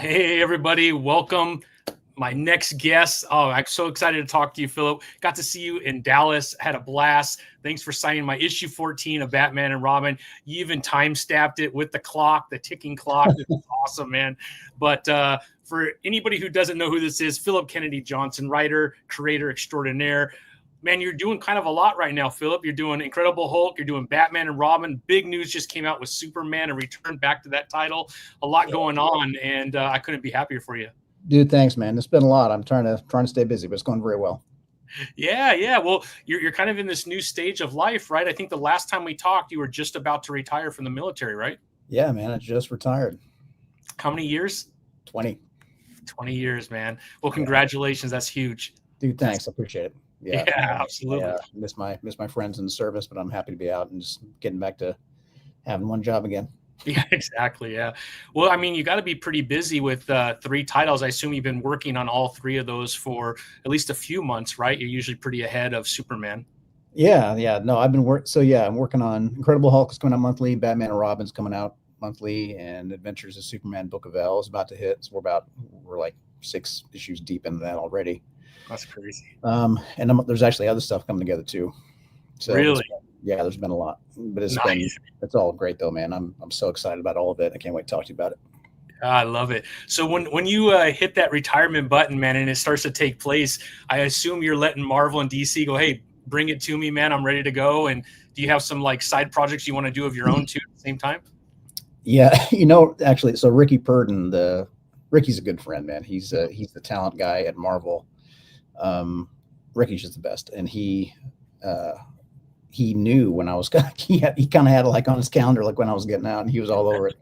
Hey, everybody. Welcome. My next guest. Oh, I'm so excited to talk to you, Phillip. Got to see you in Dallas. Had a blast. Thanks for signing my issue 14 of Batman and Robin. You even time-stamped it with the clock, the ticking clock. This is awesome, man. But for anybody who doesn't know who this is, Phillip Kennedy Johnson, writer, creator extraordinaire. Man, you're doing kind of a lot right now, Phillip. You're doing Incredible Hulk. You're doing Batman and Robin. Big news just came out with Superman, a return back to that title. A lot going on, and I couldn't be happier for you. Dude, thanks, man. It's been a lot. I'm trying to stay busy, but it's going very well. Yeah. Well, you're kind of in this new stage of life, right? I think the last time we talked, you were just about to retire from the military, right? Yeah, man. I just retired. How many years? 20. 20 years, man. Well, congratulations. That's huge. Dude, thanks. I appreciate it. Yeah, absolutely. I miss my friends in the service, but I'm happy to be out and just getting back to having one job again. Yeah, exactly. Yeah. Well, I mean, you got to be pretty busy with 3 titles. I assume you've been working on all 3 of those for at least a few months, right? You're usually pretty ahead of Superman. Yeah. No, I've been I'm working on Incredible Hulk is coming out monthly, Batman and Robin's coming out monthly, and Adventures of Superman Book of L is about to hit. So we're like 6 issues deep into that already. That's crazy. And there's actually other stuff coming together too. So really? There's been a lot, but it's all great though, man. I'm so excited about all of it. I can't wait to talk to you about it. I love it. So when you hit that retirement button, man, and it starts to take place, I assume you're letting Marvel and DC go, hey, bring it to me, man. I'm ready to go. And do you have some like side projects you want to do of your own too at the same time? Yeah, actually, so Ricky Purdon, Ricky's a good friend, man. He's the talent guy at Marvel. Ricky's just the best, and he knew when I was he kind of had it like on his calendar, like when I was getting out, and he was all over it.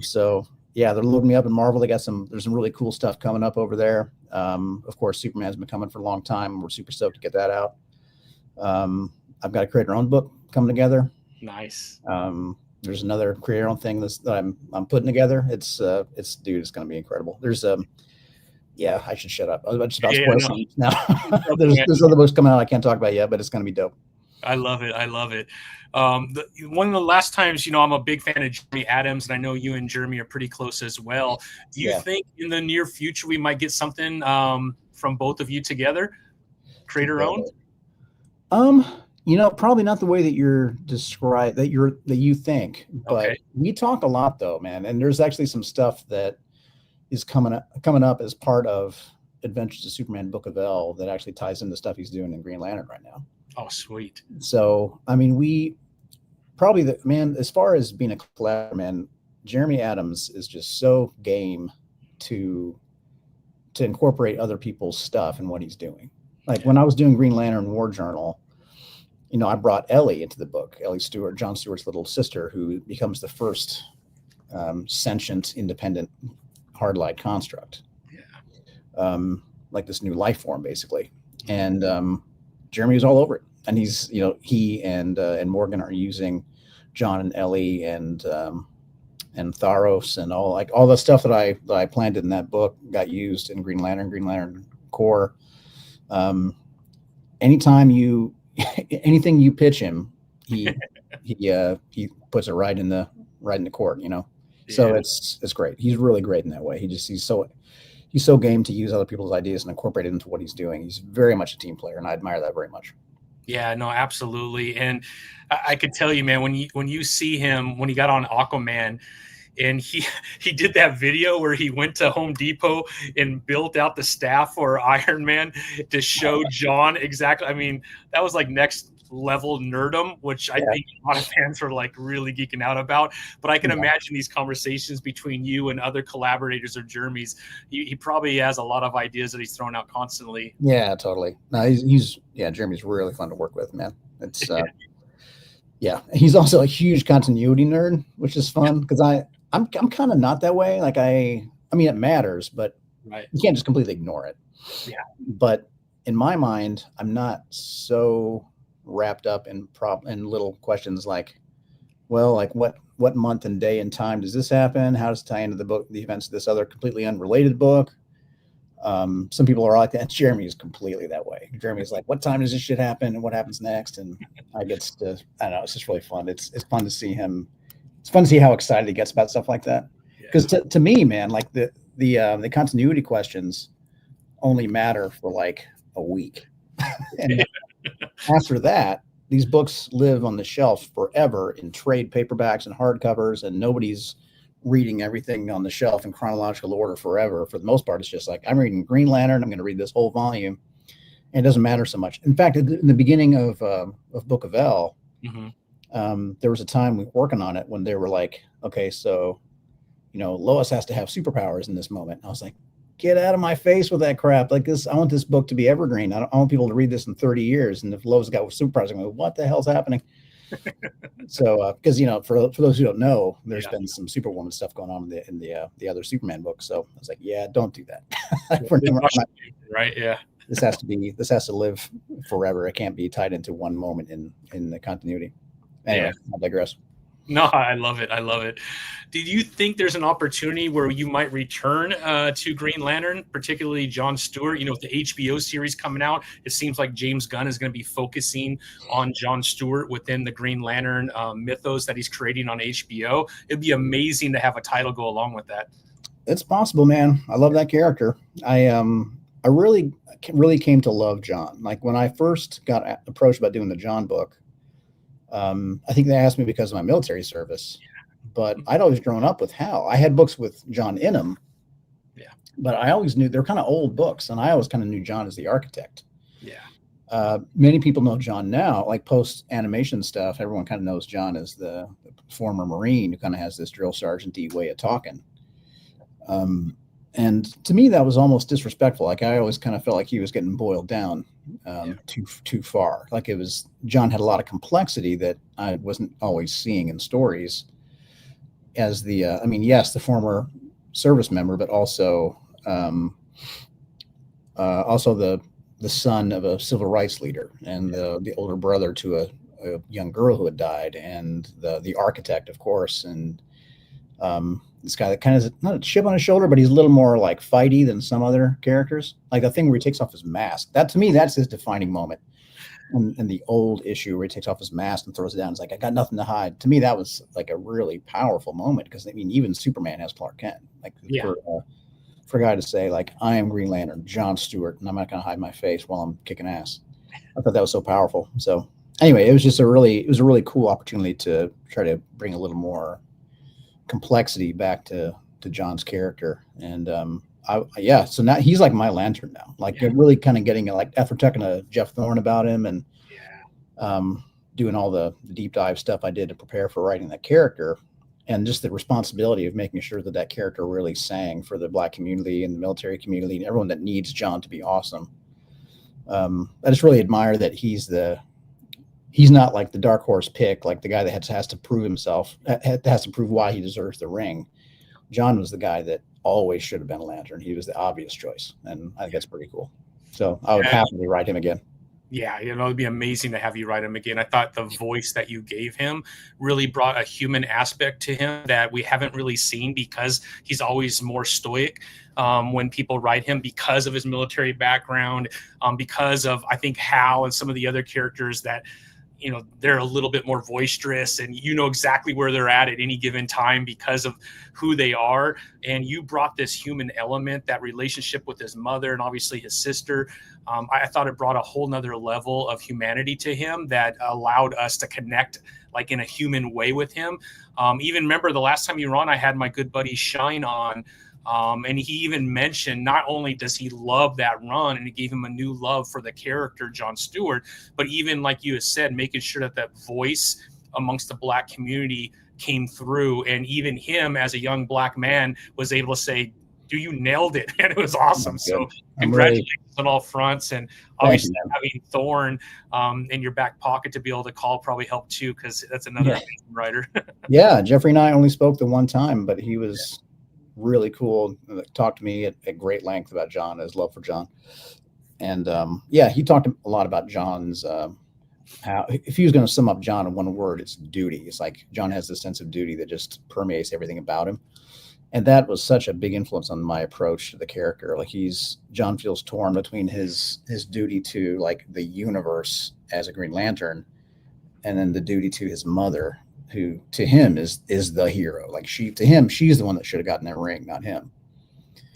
So yeah, they're loading me up in Marvel. There's some really cool stuff coming up over there. Of course, Superman's been coming for a long time. We're super stoked to get that out. I've got to create our own book coming together. Nice. There's another create our own thing that I'm putting together. It's going to be incredible. There's yeah, I should shut up. I was just about to spoil something now. there's other books coming out I can't talk about yet, but it's going to be dope. I love it. One of the last times, I'm a big fan of Jeremy Adams, and I know you and Jeremy are pretty close as well. Do you think in the near future we might get something from both of you together, creator owned? Probably not the way that you're described that you think, but we talk a lot though, man. And there's actually some stuff that is coming up as part of Adventures of Superman Book of L that actually ties into stuff he's doing in Green Lantern right now. Oh, sweet. So, I mean, we probably as far as being a collaborator, man, Jeremy Adams is just so game to incorporate other people's stuff and what he's doing. Like when I was doing Green Lantern War Journal, I brought Ellie into the book, Ellie Stewart, John Stewart's little sister, who becomes the first sentient, independent hard-light construct. Yeah. Like this new life form, basically. And Jeremy was all over it. And he's, he and Morgan are using John and Ellie and Tharos and all the stuff that I planted in that book got used in Green Lantern Corps. Anytime anything you pitch him, he puts it right in the court, So it's great. He's really great in that way. He's so game to use other people's ideas and incorporate it into what he's doing. He's very much a team player, and I admire that very much. Yeah, no, absolutely. And I could tell you, man, when you see him, when he got on Aquaman, and he did that video where he went to Home Depot and built out the staff for Iron Man to show John exactly. I mean, that was like next level nerdum, which I think a lot of fans are like really geeking out about. But I can imagine these conversations between you and other collaborators or Jeremy's. He probably has a lot of ideas that he's throwing out constantly. Yeah, totally. No, Jeremy's really fun to work with, man. It's yeah. He's also a huge continuity nerd, which is fun because I'm kind of not that way. Like I mean, it matters, but you can't just completely ignore it. Yeah. But in my mind, I'm not so wrapped up in little questions like, well, like what month and day and time does this happen? How does it tie into the events of this other completely unrelated book? Some people are like that. Jeremy is completely that way. Jeremy's like, what time does this shit happen and what happens next? And I don't know, it's just really fun. It's fun to see him. It's fun to see how excited he gets about stuff like that. Because to me, man, like the continuity questions only matter for like a week, and after that, these books live on the shelf forever in trade paperbacks and hardcovers, and nobody's reading everything on the shelf in chronological order forever. For the most part, it's just like, I'm reading Green Lantern, I'm going to read this whole volume, and it doesn't matter so much. In fact, in the beginning of Book of L, there was a time we were working on it when they were like, okay, so, you know, Lois has to have superpowers in this moment. And I was like, get out of my face with that crap. Like this, I want this book to be evergreen. I want people to read this in 30 years. And if Lois got superpowers, I'm going, what the hell's happening? So, because, you know, for those who don't know, there's been some Superwoman stuff going on in the other Superman books. So I was like, yeah, don't do that. Right? Yeah. This has to live forever. It can't be tied into one moment in the continuity. Anyway, I digress. No, I love it. I love it. Did you think there's an opportunity where you might return to Green Lantern, particularly John Stewart? You know, with the HBO series coming out, it seems like James Gunn is going to be focusing on John Stewart within the Green Lantern mythos that he's creating on HBO. It'd be amazing to have a title go along with that. It's possible, man. I love that character. I really came to love John. Like when I first got approached about doing the John book, I think they asked me because of my military service, but I'd always grown up with Hal. I had books with John in them, but I always knew they're kind of old books, and I always kind of knew John as the architect. Many people know John now, like post animation stuff. Everyone kind of knows John as the former Marine who kind of has this drill sergeant-y way of talking. And to me, that was almost disrespectful. Like I always kind of felt like he was getting boiled down too far. Like John had a lot of complexity that I wasn't always seeing in stories. As the former service member, but also the son of a civil rights leader and the older brother to a young girl who had died, and the architect, of course, and this guy that kind of is not a chip on his shoulder, but he's a little more like fighty than some other characters. Like the thing where he takes off his mask. That to me, that's his defining moment. And the old issue where he takes off his mask and throws it down. It's like, I got nothing to hide. To me, that was like a really powerful moment because I mean, even Superman has Clark Kent. Like for a guy to say like, I am Green Lantern, John Stewart, and I'm not going to hide my face while I'm kicking ass. I thought that was so powerful. So anyway, it was a really cool opportunity to try to bring a little more complexity back to John's character. And so now he's like my Lantern now, like really kind of getting like after talking to Jeff Thorne about him and doing all the deep dive stuff I did to prepare for writing that character, and just the responsibility of making sure that character really sang for the Black community and the military community and everyone that needs John to be awesome. I just really admire that he's not like the dark horse pick, like the guy that has to prove himself, has to prove why he deserves the ring. John was the guy that always should have been a Lantern. He was the obvious choice, and I think that's pretty cool. So I would happily write him again. Yeah, it'd be amazing to have you write him again. I thought the voice that you gave him really brought a human aspect to him that we haven't really seen because he's always more stoic when people write him because of his military background, because of, I think, Hal and some of the other characters that, you know, they're a little bit more boisterous and you know exactly where they're at any given time because of who they are. And you brought this human element, that relationship with his mother and obviously his sister. I thought it brought a whole nother level of humanity to him that allowed us to connect like in a human way with him. Even remember the last time you were on, I had my good buddy Shine on. And he even mentioned not only does he love that run and it gave him a new love for the character John Stewart, but even like you had said, making sure that voice amongst the Black community came through. And even him as a young Black man was able to say, "Dude, you nailed it." And it was awesome. So congratulations on all fronts. And obviously having Thorne in your back pocket to be able to call probably helped too, because that's another amazing writer. Yeah, Jeffrey and I only spoke the one time, but he was really cool. Talked to me at great length about John, his love for John. And he talked a lot about John's how, if he was going to sum up John in one word, it's duty. It's like John has this sense of duty that just permeates everything about him. And that was such a big influence on my approach to the character. Like John feels torn between his duty to like the universe as a Green Lantern and then the duty to his mother who to him is the hero. Like to him, she's the one that should have gotten that ring, not him.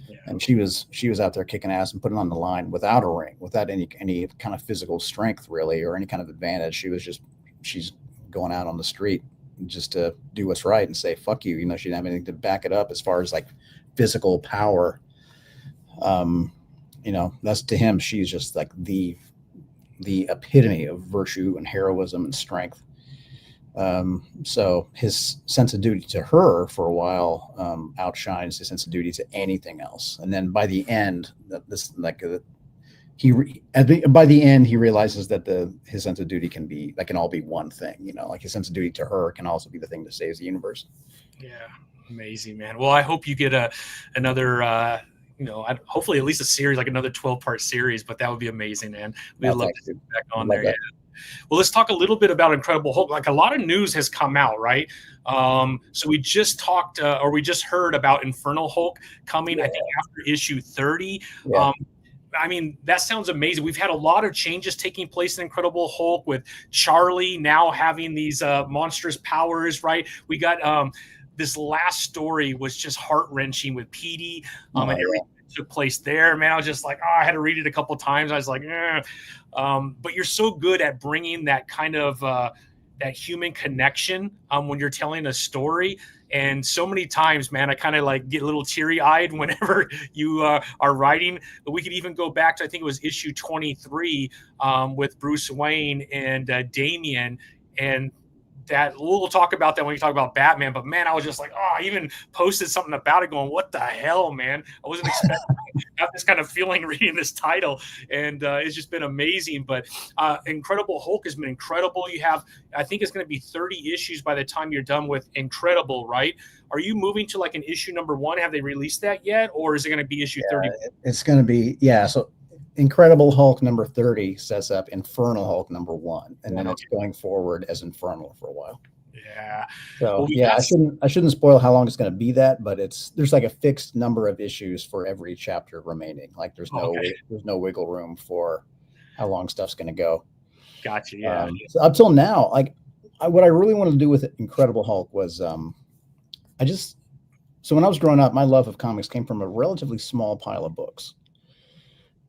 Yeah. And she was out there kicking ass and putting on the line without a ring, without any kind of physical strength really, or any kind of advantage. She's going out on the street just to do what's right and say fuck you. You know, she didn't have anything to back it up as far as like physical power. You know, that's to him, she's just like the epitome of virtue and heroism and strength. So his sense of duty to her for a while outshines his sense of duty to anything else. And then by the end, by the end he realizes that his sense of duty can all be one thing. You know, like his sense of duty to her can also be the thing that saves the universe. Yeah, amazing, man. Well, I hope you get another. Hopefully at least a series, like another 12-part series, but that would be amazing, man. We'd love to get back on there. Yeah. Well, let's talk a little bit about Incredible Hulk. Like a lot of news has come out, right? So we just talked, or we just heard about Infernal Hulk coming, I think after issue 30. Yeah. I mean, that sounds amazing. We've had a lot of changes taking place in Incredible Hulk with Charlie now having these monstrous powers, right? We got this last story was just heart-wrenching with Petey and everything that took place there. Man, I was just like, I had to read it a couple of times. I was like, but you're so good at bringing that kind of that human connection when you're telling a story. And so many times, man, I kind of like get a little teary-eyed whenever you are writing. But we could even go back to, I think it was issue 23 with Bruce Wayne and Damian. And that we'll talk about that when you talk about Batman. But man, I was just like, I even posted something about it going, what the hell, man? I wasn't expecting to have this kind of feeling reading this title. And it's just been amazing. But Incredible Hulk has been incredible. You have, I think it's going to be 30 issues by the time you're done with Incredible, right? Are you moving to like an issue number 1? Have they released that yet? Or is it going to be issue 30? It's going to be, so Incredible Hulk number 30 sets up Infernal Hulk number 1, and then it's going forward as Infernal for a while. Yeah. So I shouldn't spoil how long it's going to be but there's like a fixed number of issues for every chapter remaining. Like there's no wiggle room for how long stuff's going to go. Gotcha. Yeah. So up till now, like what I really wanted to do with Incredible Hulk was so when I was growing up, my love of comics came from a relatively small pile of books.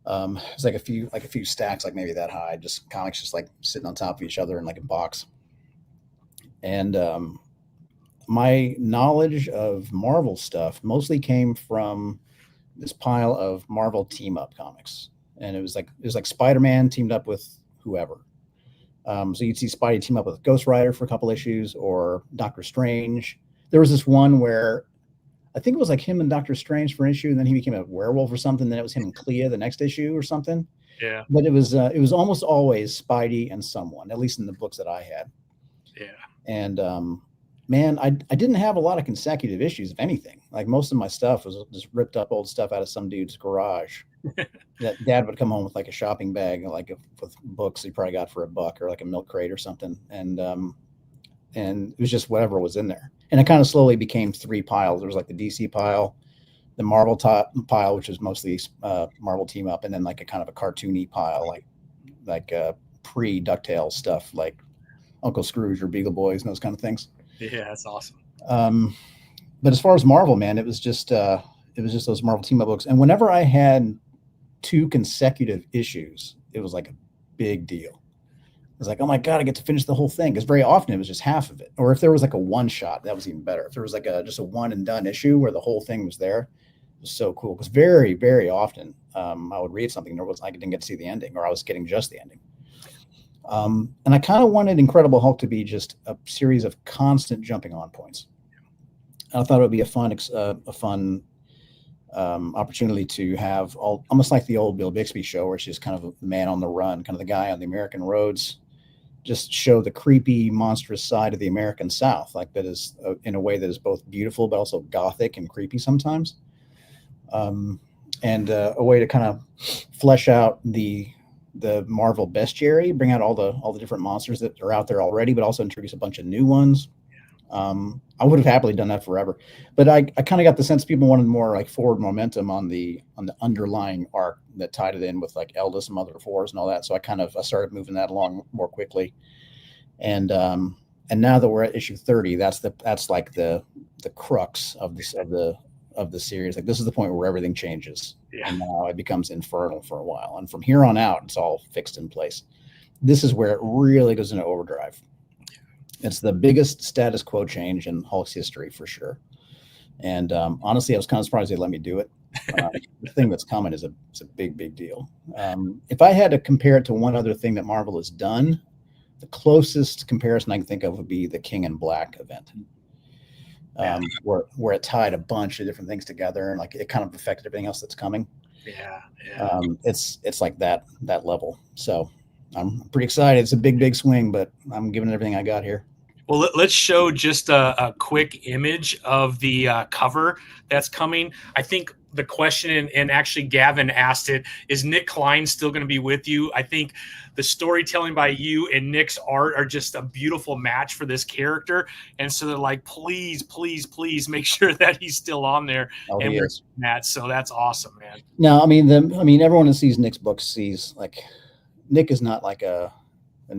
It's like a few stacks, like maybe that high, just comics just like sitting on top of each other in like a box. And my knowledge of Marvel stuff mostly came from this pile of Marvel team up comics. And it was like Spider-Man teamed up with whoever. So you'd see Spidey team up with Ghost Rider for a couple issues, or Doctor Strange. There was this one where I think it was like him and Doctor Strange for an issue, and then he became a werewolf or something. Then it was him and Clea the next issue or something. Yeah. But it was almost always Spidey and someone, at least in the books that I had. Yeah. And man, I didn't have a lot of consecutive issues of anything. Like most of my stuff was just ripped up old stuff out of some dude's garage. That Dad would come home with like a shopping bag, with books he probably got for $1 or like a milk crate or something. And it was just whatever was in there. And it kind of slowly became 3 piles. There was like the DC pile, the Marvel pile, which was mostly Marvel team up, and then like a kind of a cartoony pile, like pre-DuckTales stuff, like Uncle Scrooge or Beagle Boys and those kind of things. Yeah, that's awesome. But as far as Marvel, man, it was just those Marvel team up books. And whenever I had 2 consecutive issues, it was like a big deal. It was like, oh my God, I get to finish the whole thing. Because very often it was just half of it. Or if there was like a one shot, that was even better. If there was like just a one and done issue where the whole thing was there, it was so cool. Because very, very often I would read something, I didn't get to see the ending, or I was getting just the ending. And I kind of wanted Incredible Hulk to be just a series of constant jumping on points. And I thought it would be a fun opportunity to have almost like the old Bill Bixby show, where she's kind of a man on the run, kind of the guy on the American roads, just show the creepy, monstrous side of the American South, like that is in a way that is both beautiful but also gothic and creepy sometimes. And a way to kind of flesh out the Marvel bestiary, bring out all the different monsters that are out there already, but also introduce a bunch of new ones. I would have happily done that forever, but I kind of got the sense people wanted more like forward momentum on the underlying arc that tied it in with like Eldest, Mother of Horrors and all that. So I started moving that along more quickly. And And now that we're at issue 30, that's like the crux of this of the series. Like, this is the point where everything changes, and now it becomes infernal for a while, and from here on out, it's all fixed in place. This is where it really goes into overdrive. It's the biggest status quo change in Hulk's history for sure. And honestly, I was kind of surprised they let me do it. The thing that's coming is a big deal. If I had to compare it to one other thing that Marvel has done, the closest comparison I can think of would be the King in Black event, where it tied a bunch of different things together, and like it kind of affected everything else that's coming. It's like that level. So I'm pretty excited. It's a big swing, but I'm giving it everything I got here. Well, let's show just a quick image of the cover that's coming. I think the question, and actually Gavin asked it, is Nick Klein still going to be with you? I think the storytelling by you and Nick's art are just a beautiful match for this character. And so they're like, please make sure that he's still on there. And we're doing that. So that's awesome, man. No, I mean, everyone who sees Nick's books sees, like, Nick is not like an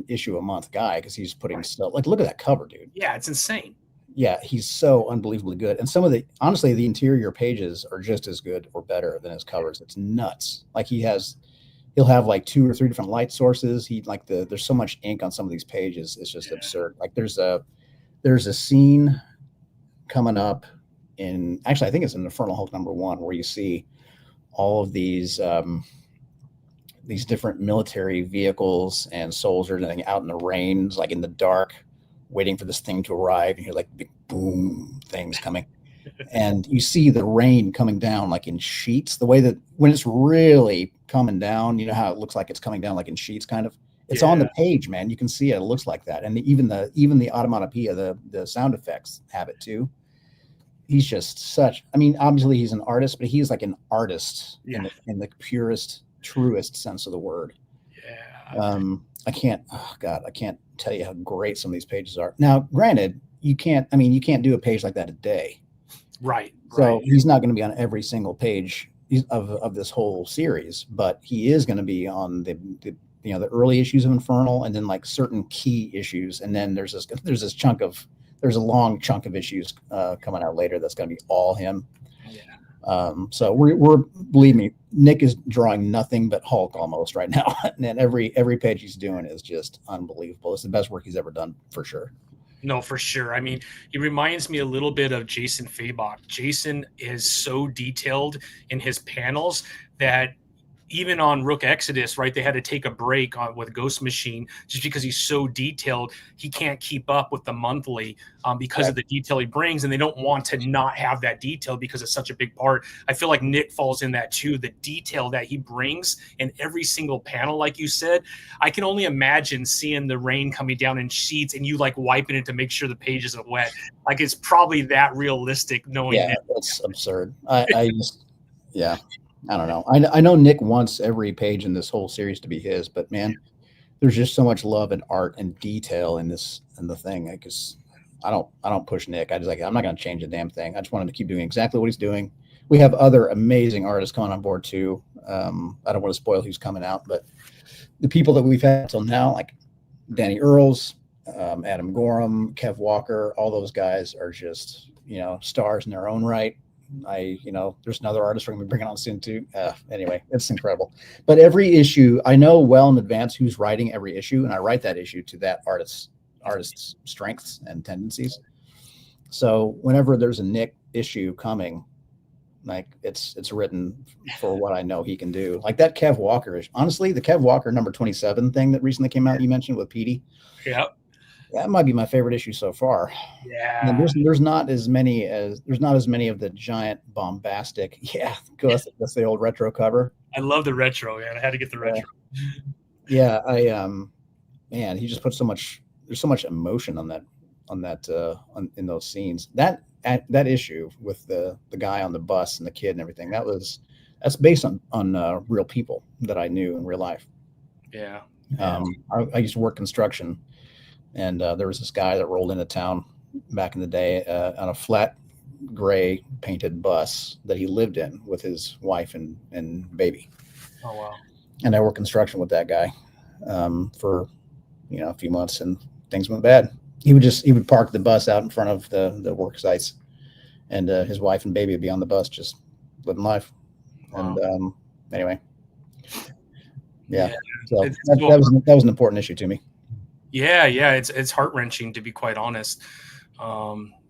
issue a month guy, because he's putting stuff, like, look at that cover, dude. Yeah, it's insane. Yeah, he's so unbelievably good. And some of the, honestly, the interior pages are just as good or better than his covers. It's nuts. Like, he'll have like 2 or 3 different light sources. There's so much ink on some of these pages. It's just absurd. Like, there's a scene coming up in, actually, I think it's in Infernal Hulk #1, where you see all of these different military vehicles and soldiers and out in the rain, like in the dark, waiting for this thing to arrive, and you're like, big boom things coming. And you see the rain coming down like in sheets, the way that when it's really coming down, you know how it looks like it's coming down like in sheets, kind of. It's on the page, man. You can see it. It looks like that. And even the onomatopoeia, the sound effects have it too. He's just obviously he's an artist, but he's like an artist in the purest, truest sense of the word. I can't tell you how great some of these pages are. Now, granted, you can't do a page like that a day. Right. So he's not going to be on every single page of this whole series, but he is going to be on the early issues of Infernal, and then like certain key issues. And then there's a long chunk of issues coming out later that's going to be all him. So we're believe me, Nick is drawing nothing but Hulk almost right now, and every page he's doing is just unbelievable. It's the best work he's ever done, for sure. No, for sure. I mean, he reminds me a little bit of Jason Fabok. Jason is so detailed in his panels that even on Rook Exodus, right, they had to take a break with Ghost Machine just because he's so detailed. He can't keep up with the monthly because of the detail he brings, and they don't want to not have that detail because it's such a big part. I feel like Nick falls in that too, the detail that he brings in every single panel, like you said. I can only imagine seeing the rain coming down in sheets and you like wiping it to make sure the page isn't wet. Like, it's probably that realistic knowing Nick. That's absurd. I don't know. I know Nick wants every page in this whole series to be his, but man, there's just so much love and art and detail in the thing. I don't push Nick. I'm not going to change a damn thing. I just want him to keep doing exactly what he's doing. We have other amazing artists coming on board too. I don't want to spoil who's coming out, but the people that we've had until now, like Danny Earls, Adam Gorham, Kev Walker, all those guys are just, stars in their own right. There's another artist we're going to be bringing on soon too. Anyway, it's incredible. But every issue, I know well in advance who's writing every issue, and I write that issue to that artist's strengths and tendencies. So whenever there's a Nick issue coming, like it's written for what I know he can do. Like that Kev Walker issue. Honestly, the Kev Walker number 27 thing that recently came out, you mentioned with Petey. Yep. That might be my favorite issue so far. Yeah. And there's not as many of the giant bombastic. Yeah, that's the old retro cover. I love the retro, man. I had to get the retro. Yeah, man, he just put so much. There's so much emotion in those scenes. That issue with the guy on the bus and the kid and everything. That's based on real people that I knew in real life. Yeah. I used to work construction. And there was this guy that rolled into town back in the day on a flat gray painted bus that he lived in with his wife and baby. Oh, wow. And I worked construction with that guy for a few months, and things went bad. he would park the bus out in front of the work sites, and his wife and baby would be on the bus just living life. Wow. And anyway, yeah. Yeah. So It's that was an important issue to me. Yeah, it's heart-wrenching, to be quite honest.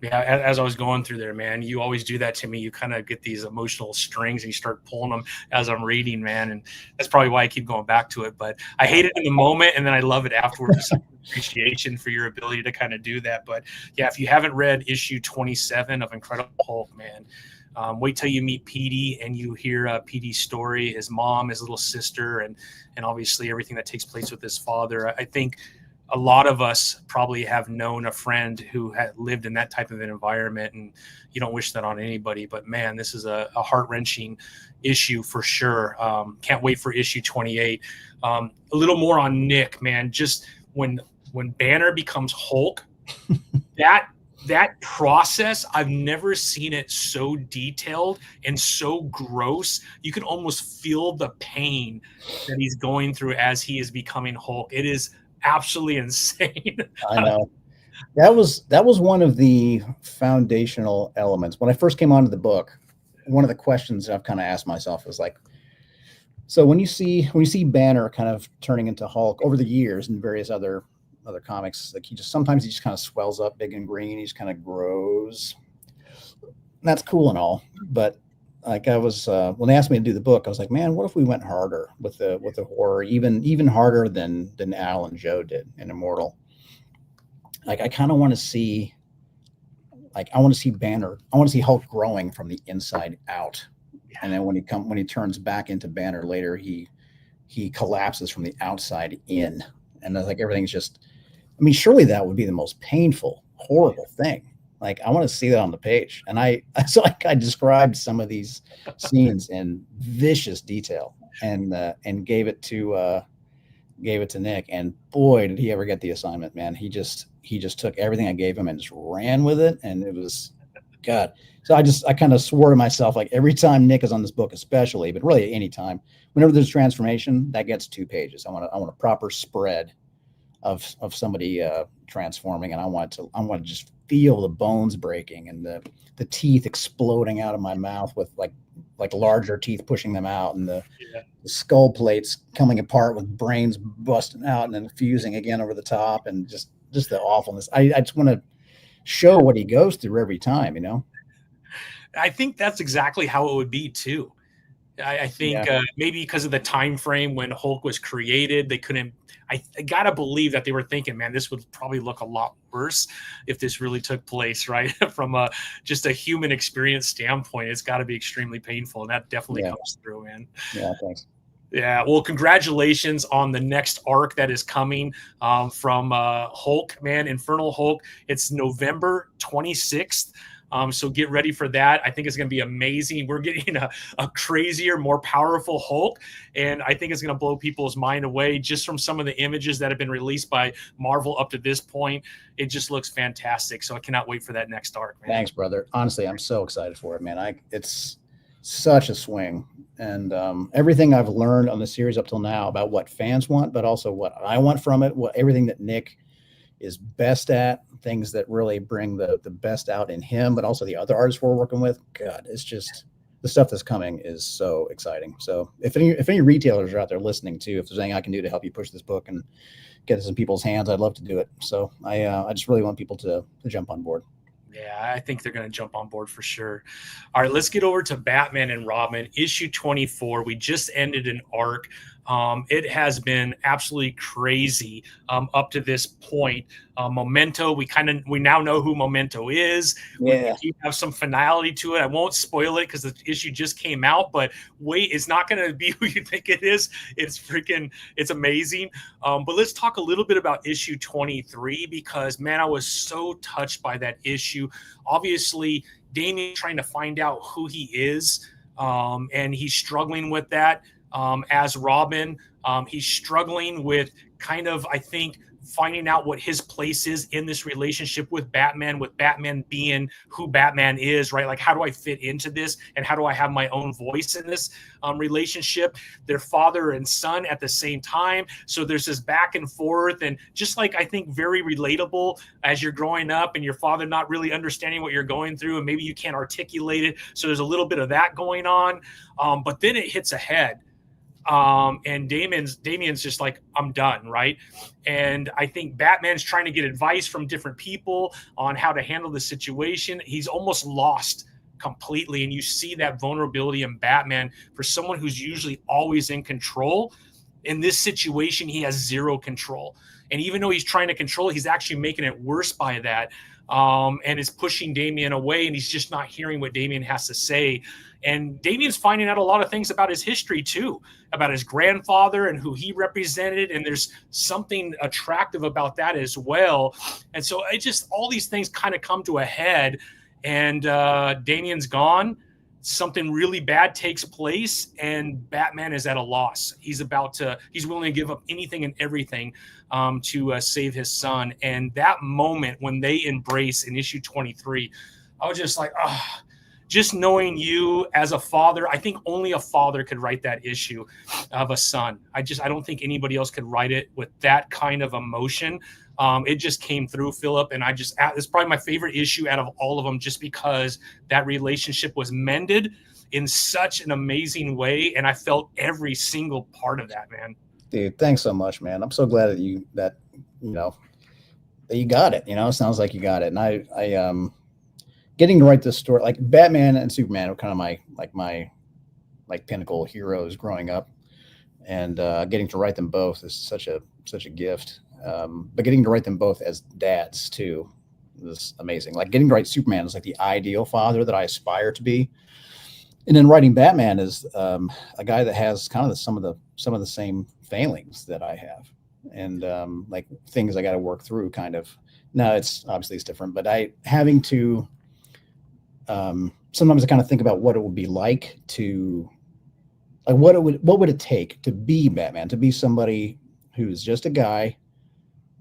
Yeah, as I was going through there, man, you always do that to me. You kind of get these emotional strings and you start pulling them as I'm reading, man, and that's probably why I keep going back to it. But I hate it in the moment, and then I love it afterwards. Just appreciation for your ability to kind of do that. But yeah, if you haven't read issue 27 of Incredible Hulk, man, wait till you meet Petey and you hear Petey's story, his mom, his little sister, and obviously everything that takes place with his father. I think a lot of us probably have known a friend who had lived in that type of an environment, and you don't wish that on anybody. But man, this is a heart-wrenching issue for sure. Can't wait for issue 28. A little more on Nick, man. Just when Banner becomes Hulk, that process, I've never seen it so detailed and so gross. You can almost feel the pain that he's going through as he is becoming Hulk. It is absolutely insane. I know. That was one of the foundational elements. When I first came onto the book, one of the questions I've kind of asked myself is like, so when you see Banner kind of turning into Hulk over the years and various other comics, like sometimes he just kind of swells up big and green, he just kind of grows. And that's cool and all, but like I was when they asked me to do the book, I was like, man, what if we went harder with the horror, even harder than Al and Joe did in Immortal? Like I kind of want to see, like I want to see Banner, I want to see Hulk growing from the inside out, and then when he turns back into Banner later, he collapses from the outside in, and like everything's just, I mean, surely that would be the most painful, horrible thing. Like I want to see that on the page, and I described some of these scenes in vicious detail, and gave it to Nick, and boy, did he ever get the assignment, man. He just took everything I gave him and just ran with it, and it was God. So I kind of swore to myself, like every time Nick is on this book, especially, but really any time, whenever there's transformation, that gets 2 pages. I want a proper spread of somebody transforming, and I want to just feel the bones breaking and the teeth exploding out of my mouth with like larger teeth pushing them out, and the skull plates coming apart with brains busting out and then fusing again over the top, and just the awfulness. I just want to show what he goes through every time, you know. I think that's exactly how it would be too. I think maybe because of the time frame when Hulk was created, they couldn't. I gotta believe that they were thinking, man, this would probably look a lot worse if this really took place, right? From just a human experience standpoint, it's got to be extremely painful, and that definitely comes through, man. Yeah, thanks. Yeah, well, congratulations on the next arc that is coming from Hulk, man, Infernal Hulk. It's November 26th. So get ready for that. I think it's going to be amazing. We're getting a crazier, more powerful Hulk, and I think it's going to blow people's mind away just from some of the images that have been released by Marvel up to this point. It just looks fantastic. So I cannot wait for that next arc, man. Thanks, brother. Honestly, I'm so excited for it, man. It's such a swing, and everything I've learned on the series up till now about what fans want, but also what I want from it, everything that Nick is best at, things that really bring the best out in him, but also the other artists we're working with. God, it's just the stuff that's coming is so exciting. So if any retailers are out there listening too, if there's anything I can do to help you push this book and get it in people's hands, I'd love to do it. So I just really want people to jump on board. Yeah, I think they're going to jump on board for sure. All right, let's get over to Batman and Robin, issue 24. We just ended an arc. It has been absolutely crazy up to this point. Memento, we now know who Memento is. Yeah. We have some finality to it. I won't spoil it because the issue just came out, but wait, it's not going to be who you think it is. It's amazing. But let's talk a little bit about issue 23, because man, I was so touched by that issue. Obviously, Damian trying to find out who he is, and he's struggling with that. As Robin, he's struggling with kind of, I think, finding out what his place is in this relationship with Batman being who Batman is, right? Like, how do I fit into this, and how do I have my own voice in this relationship? Their father and son at the same time. So there's this back and forth, and just like, I think very relatable as you're growing up and your father not really understanding what you're going through, and maybe you can't articulate it. So there's a little bit of that going on. But then it hits ahead. And Damien's just like, I'm done, right? And I think Batman's trying to get advice from different people on how to handle the situation. He's almost lost completely, and you see that vulnerability in Batman for someone who's usually always in control. In this situation, he has zero control, and even though he's trying to control it, he's actually making it worse by that, and is pushing Damien away, and he's just not hearing what Damien has to say. And Damien's finding out a lot of things about his history too, about his grandfather and who he represented. And there's something attractive about that as well. And so it just, all these things kind of come to a head, and Damien's gone. Something really bad takes place, and Batman is at a loss. He's willing to give up anything and everything to save his son. And that moment when they embrace in issue 23, I was just like, just knowing you as a father, I think only a father could write that issue of a son. I don't think anybody else could write it with that kind of emotion. It just came through, Phillip, and it's probably my favorite issue out of all of them, just because that relationship was mended in such an amazing way, and I felt every single part of that, man. Dude, thanks so much, man. I'm so glad that you got it. It sounds like you got it, and I getting to write this story, like Batman and Superman were kind of my pinnacle heroes growing up, and getting to write them both is such a gift. But getting to write them both as dads too is amazing. Like, getting to write Superman is like the ideal father that I aspire to be, and then writing Batman is a guy that has kind of some of the same failings that I have, and like things I got to work through. Kind of. Now it's different, but having to. Sometimes I kind of think about what it would be like what would it take to be Batman, to be somebody who's just a guy,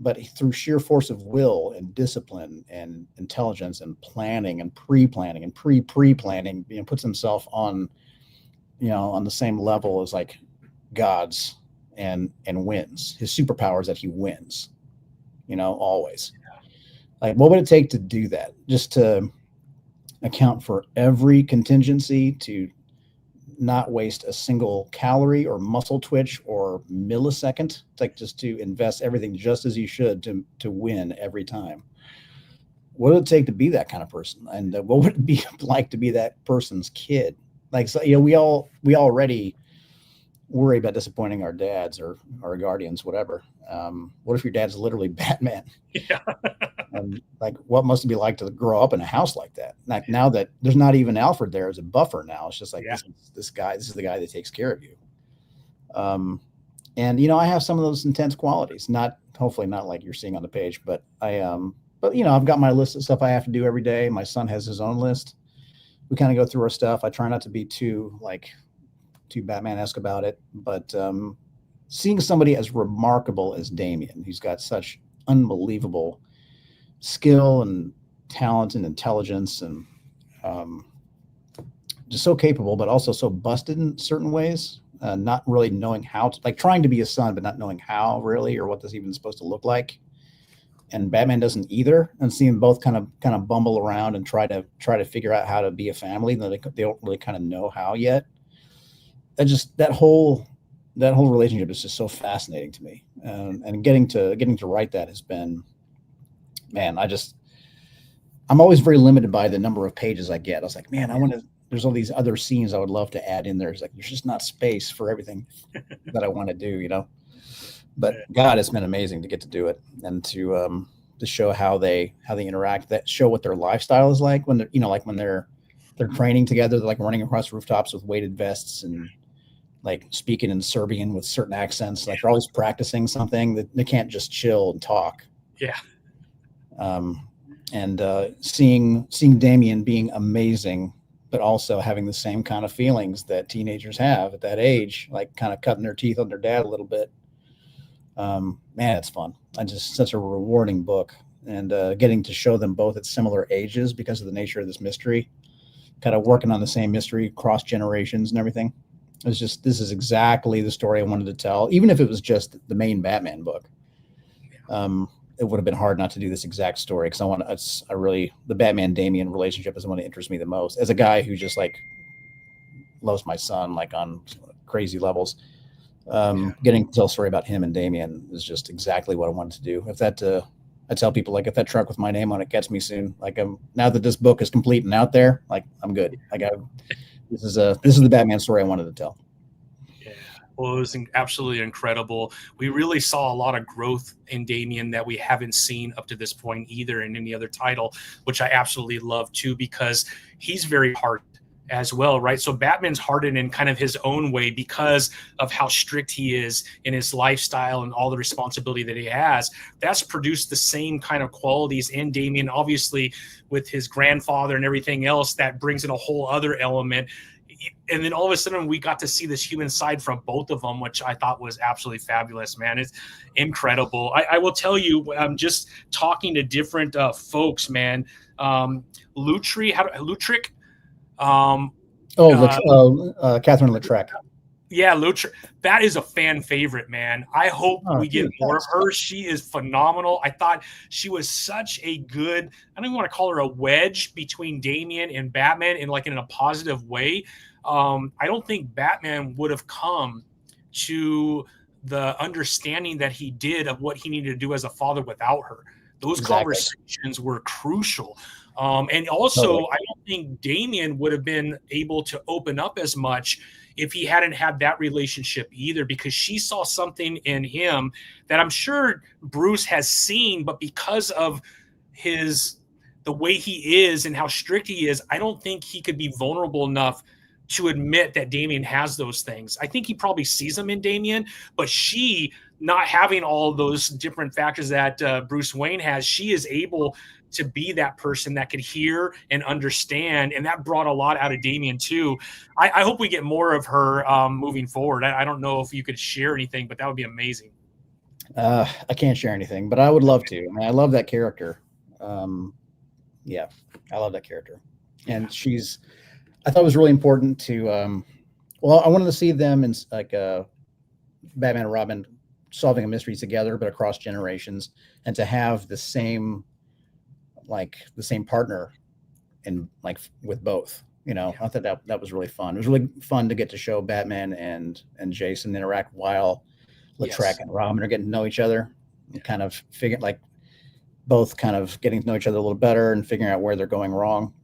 but through sheer force of will and discipline and intelligence and planning and pre-planning and pre-planning, puts himself on the same level as like gods and wins. His superpower is that he wins, always. Like, what would it take to do that? Just to account for every contingency, to not waste a single calorie or muscle twitch or millisecond. It's like, just to invest everything just as you should to win every time. What would it take to be that kind of person? And what would it be like to be that person's kid? Like, so, we already worry about disappointing our dads or our guardians, whatever. What if your dad's literally Batman? Yeah. Like, what must it be like to grow up in a house like that? Like, now that there's not even Alfred there as a buffer this is the guy that takes care of you. And I have some of those intense qualities, hopefully not like you're seeing on the page, but I've got my list of stuff I have to do every day. My son has his own list. We kind of go through our stuff. I try not to be too Batman-esque about it, but seeing somebody as remarkable as Damien, who's got such unbelievable skill and talent and intelligence, and just so capable, but also so busted in certain ways, not really knowing how to, like, trying to be a son, but not knowing how really, or what this even is supposed to look like. And Batman doesn't either, and seeing them both kind of bumble around and try to figure out how to be a family. They don't really kind of know how yet. That whole relationship is just so fascinating to me, and getting to write that has been, man. I'm always very limited by the number of pages I get. I was like, man, there's all these other scenes I would love to add in there. It's like, there's just not space for everything that I want to do, But God, it's been amazing to get to do it, and to show how they interact, that show what their lifestyle is like when they're training together. They're like running across rooftops with weighted vests and like speaking in Serbian with certain accents. Like, they're always practicing something, that they can't just chill and talk. Yeah. And seeing Damien being amazing, but also having the same kind of feelings that teenagers have at that age, like kind of cutting their teeth on their dad a little bit. Man, it's fun. just such a rewarding book, and getting to show them both at similar ages because of the nature of this mystery, kind of working on the same mystery cross generations and everything. It was just, this is exactly the story I wanted to tell, even if it was just the main Batman book. It would have been hard not to do this exact story, because the Batman Damian relationship is the one that interests me the most, as a guy who just like loves my son like on crazy levels. Getting to tell a story about him and Damian is just exactly what I wanted to do. If that I tell people, like, if that truck with my name on it gets me soon, like, now that this book is complete and out there, like, I'm good. This is the Batman story I wanted to tell. Yeah, well, it was absolutely incredible. We really saw a lot of growth in Damian that we haven't seen up to this point either in any other title, which I absolutely love too, because he's very hard as well, right? So Batman's hardened in kind of his own way because of how strict he is in his lifestyle and all the responsibility that he has. That's produced the same kind of qualities in Damian, obviously with his grandfather and everything else. That brings in a whole other element. And then all of a sudden we got to see this human side from both of them, which I thought was absolutely fabulous, man. It's incredible. I will tell you, I'm just talking to different folks, man. Lutrick, Catherine Lautrec. Yeah, Lutrick. That is a fan favorite, man. I hope we get more of her. She is phenomenal. I thought she was such a good, I don't even want to call her a wedge between Damian and Batman in a positive way. I don't think Batman would have come to the understanding that he did of what he needed to do as a father without her. Those conversations were crucial. And also, I don't think Damian would have been able to open up as much if he hadn't had that relationship either, because she saw something in him that I'm sure Bruce has seen, but because of the way he is and how strict he is, I don't think he could be vulnerable enough to admit that Damian has those things. I think he probably sees them in Damian, but she, not having all those different factors that Bruce Wayne has, she is able to be that person that could hear and understand. And that brought a lot out of Damian too. I hope we get more of her moving forward. I don't know if you could share anything, but that would be amazing. I can't share anything, but I would love to. I mean, I love that character. Yeah, I love that character. And I thought it was really important to, I wanted to see them in like Batman and Robin solving a mystery together, but across generations, and to have the same partner and with both, I thought that was really fun. It was really fun to get to show Batman and Jason interact while Lautrec and Robin are getting to know each other, and kind of both kind of getting to know each other a little better and figuring out where they're going wrong.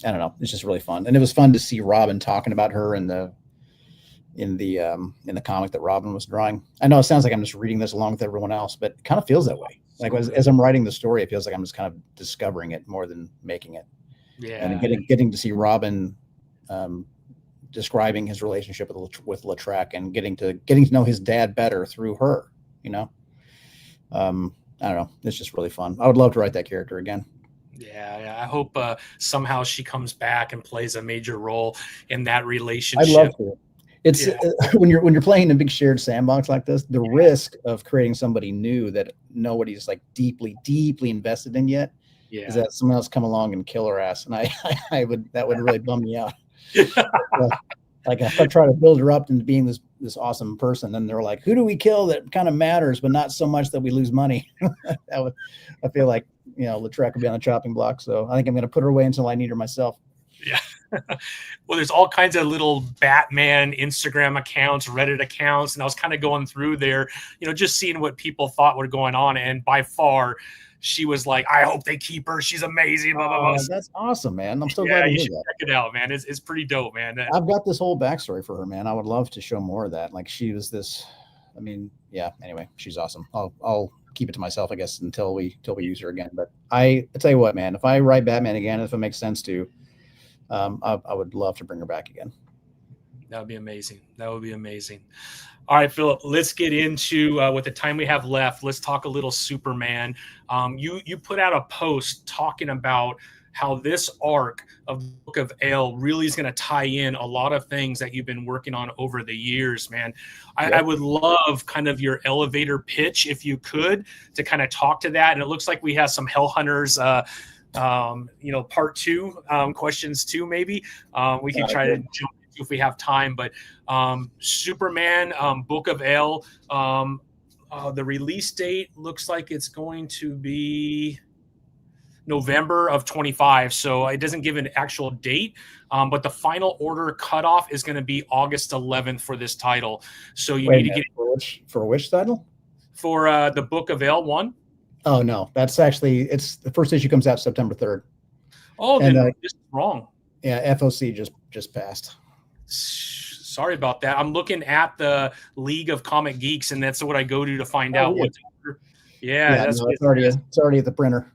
I don't know. It's just really fun. And it was fun to see Robin talking about her in the comic that Robin was drawing. I know it sounds like I'm just reading this along with everyone else, but it kind of feels that way. Like as I'm writing the story, it feels like I'm just kind of discovering it more than making it. Yeah. And getting to see Robin describing his relationship with Lautrec, and getting to know his dad better through her, I don't know. It's just really fun. I would love to write that character again. Yeah. I hope somehow she comes back and plays a major role in that relationship. I'd love to. It's when you're playing a big shared sandbox like this, the risk of creating somebody new that nobody's like deeply invested in yet is that someone else come along and kill her ass, and that would really bum me out. Like if I try to build her up into being this awesome person, then they're like, who do we kill that kind of matters, but not so much that we lose money? I feel like Lautrec would be on the chopping block, so I think I'm going to put her away until I need her myself. Yeah. Well, there's all kinds of little Batman Instagram accounts, Reddit accounts, and I was kind of going through there, just seeing what people thought were going on. And by far, she was like, I hope they keep her. She's amazing. Blah, blah, blah. That's awesome, man. I'm so glad to hear that. Check it out, man. It's pretty dope, man. I've got this whole backstory for her, man. I would love to show more of that. Like she was this, anyway, she's awesome. I'll keep it to myself, I guess, until we use her again. But I tell you what, man, if I write Batman again, if it makes sense to, I would love to bring her back again. That would be amazing. All right, Philip, let's get into with the time we have left. Let's talk a little Superman. You put out a post talking about how this arc of the Book of El really is going to tie in a lot of things that you've been working on over the years, man. I would love kind of your elevator pitch, if you could, to kind of talk to that. And it looks like we have some Hell Hunters, part two, questions too, maybe. We can try to jump into if we have time, but Superman, Book of El, the release date looks like it's going to be November of 25. So it doesn't give an actual date, but the final order cutoff is going to be August 11th for this title. So you need to get for which title? For the Book of El 1. Oh no, that's actually, it's the first issue comes out September 3rd. Oh, and then this is wrong. Yeah, FOC just passed. Sorry about that. I'm looking at the League of Comic Geeks, and that's what I go to find out what's. Yeah, that's it's already at the printer.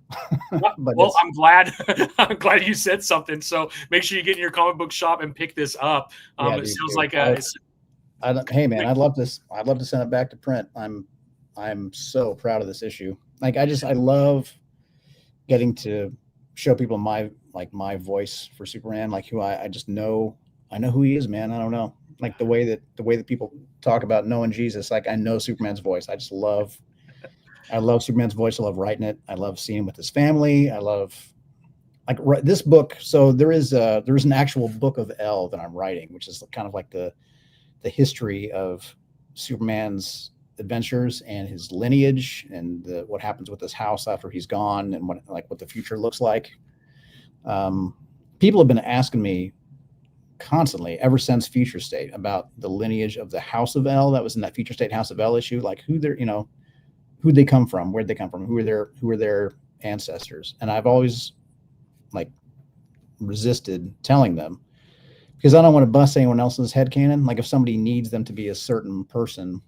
But well, I'm glad you said something. So make sure you get in your comic book shop and pick this up. It sounds like hey man, I'd love to send it back to print. I'm so proud of this issue. Like I love getting to show people my voice for Superman, like who I just know. I know who he is, man. I don't know. Like the way that people talk about knowing Jesus, like I know Superman's voice. I love Superman's voice. I love writing it. I love seeing him with his family. I love this book. So there is an actual Book of El that I'm writing, which is kind of like the history of Superman's adventures and his lineage and what happens with his house after he's gone and what the future looks like. People have been asking me constantly ever since Future State about the lineage of the House of El that was in that Future State House of El issue, like who'd they come from? Where'd they come from? Who are their ancestors? And I've always resisted telling them because I don't want to bust anyone else's headcanon. Like if somebody needs them to be a certain person,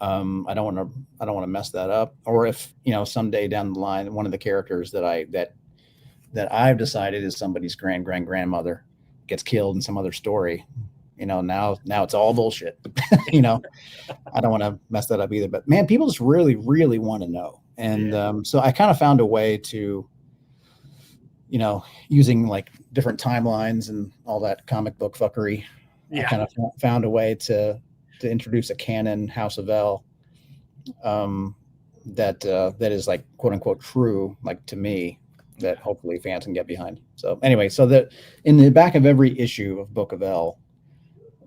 I don't want to mess that up. Or if, someday down the line, one of the characters that I've decided is somebody's grandmother gets killed in some other story, now it's all bullshit. I don't want to mess that up either, but man, people just really, really want to know. And so I kind of found a way to, using like different timelines and all that comic book fuckery. I kind of found a way to introduce a canon House of El that is like quote unquote true, like to me, that hopefully fans can get behind. So anyway, so that in the back of every issue of Book of El,